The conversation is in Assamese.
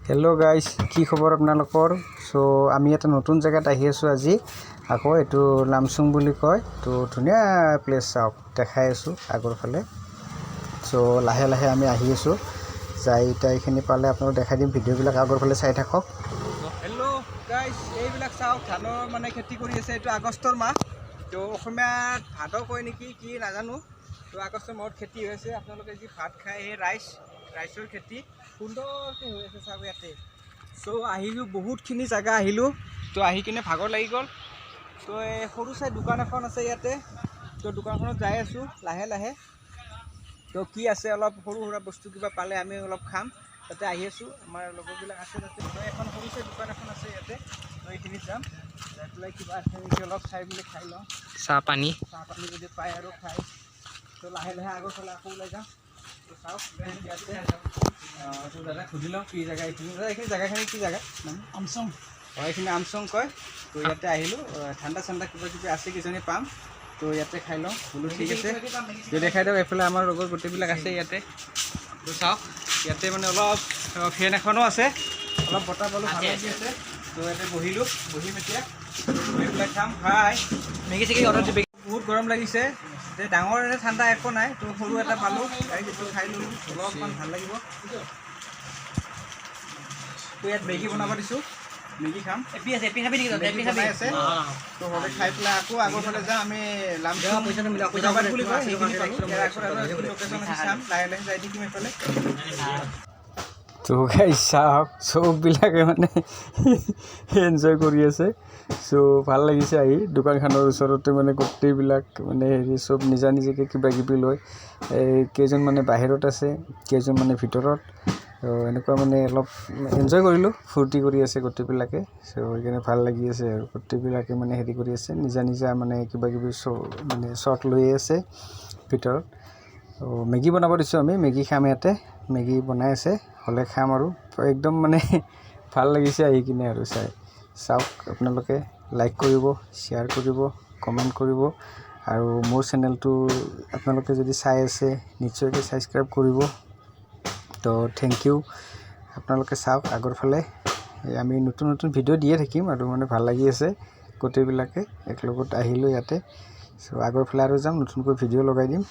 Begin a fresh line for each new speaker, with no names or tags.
हेलो गाइस কি খবৰ আপোনালোকৰ সো আমি এটা নতুন জায়গাত আহি আছো আজি আকৌ এটো লামসুং বুলি কয় তো ধুনিয়া প্লেস চাওক দেখাই আছো আগৰ ফালে সো লাহে লাহে আমি আহি আছো যাই এইখিনি পালে আপোনাক দেখাই দিম ভিডিও বিলাক আগৰ ফালে চাই থাকক
হেল্লো গাইস এইবিলাক চাওক ধানৰ মানে খেতি কৰি আছে এটো আগষ্টৰ মাহ তো অসমীয়াত ভাদ কয় নেকি কি নাজানো তো আগষ্টৰ মাহত খেতি হৈছে আপোনালোকে যি ভাত খায় এই ৰাইছৰ খেতি সুন্দৰকৈ হৈ আছে চাওক ইয়াতে সো আহিলো বহুতখিনি জায়গা আহিলো তো আহি কিনে ভাগৰ লাগি গ'ল তো এই সৰু চাই দোকান এখন আছে ইয়াতে তো দোকানখনত যাই আছো লাহে লাহে তো কি আছে অলপ সৰু সৰু বস্তু কিবা পালে আমি অলপ খাম তাতে আহি আছো আমাৰ লগৰবিলাক আছে তাতে তো এখন সৰু চাই দোকান এখন আছে ইয়াতে তো এইখিনিত যাম যাই পেলাই কিবা আছে নেকি অলপ চাই মেলি খাই লওঁ চাহ পানী যদি পায় আৰু খাই তো লাহে লাহে আগৰ ফালে আকৌ ওলাই যাম তো চাওক ইয়াতে তো দাদা সুধি লওঁ কি জেগা এইখিনি দাদা এইখিনি জেগাখিনি কি জেগা আমচং হয় এইখিনি আমচং কয় তো ইয়াতে আহিলোঁ ঠাণ্ডা ঠাণ্ডা কিবা কিবি আছে কিজানি পাম তো ইয়াতে খাই লওঁ বোলো ঠিক আছে তো দেখাই দিয়ক এইফালে আমাৰ লগৰ গোটেইবিলাক আছে ইয়াতে তো চাওক ইয়াতে মানে অলপ ফেন এখনো আছে অলপ বতাহ পালোঁ ভাল লাগি আছে তো ইয়াতে বহিলোঁ বহিম এতিয়া এইবিলাক খাম খাই মেগী চেগী অৰ্ডাৰ দি বহুত গৰম লাগিছে যে ডাঙৰ ঠাণ্ডা একো নাই তো সৰু এটা পালোঁ এইটো খাই ল'লোঁ অলপমান ভাল লাগিব তো ইয়াত মেগী বনাব দিছোঁ মেগী খাম এপি খাবি নেকি এপি খাবি আছে তো হ'লে খাই পেলাই আকৌ আগৰ ফালে যাম আমি লামসুং বুলি কয় সেইখিনি পালোঁ লোকেশ্যন আছে চাম লাহে লাহে যাই থাকিম এইফালে
তো গাইস চাওক চববিলাকে মানে এনজয় কৰি আছে সো ভাল লাগিছে আহি দোকানখনৰ ওচৰতে মানে গোটেইবিলাক মানে হেৰি সব নিজা নিজাকে কিবা কিবি লয় কেইজন মানে বাহিৰত আছে কেইজন মানে ভিতৰত এনেকুৱা মানে অলপ এনজয় কৰিলোঁ ফূৰ্তি কৰি আছে গোটেইবিলাকে সো সেইকাৰণে ভাল লাগি আছে আৰু গোটেইবিলাকে মানে হেৰি কৰি আছে নিজা নিজা মানে কিবা কিবি মানে শ্বট লৈ আছে ভিতৰত মেগী বনাব দিছোঁ আমি মেগী খাম ইয়াতে মেগী বনাই আছে হ'লে খাম আৰু একদম মানে ভাল লাগিছে আহি কিনে আৰু চাওক আপোনালোকে লাইক কৰিব শ্বেয়াৰ কৰিব কমেণ্ট কৰিব আৰু মোৰ চেনেলটো আপোনালোকে যদি চাই আছে নিশ্চয়কৈ ছাবস্ক্ৰাইব কৰিব তো থেংক ইউ আপোনালোকে চাওক আগৰ ফালে আমি নতুন নতুন ভিডিঅ' দিয়ে থাকিম আৰু মানে ভাল লাগি আছে গোটেইবিলাকে একলগত আহিলোঁ ইয়াতে চ' আগৰ ফালে আৰু যাম নতুনকৈ ভিডিঅ' লগাই দিম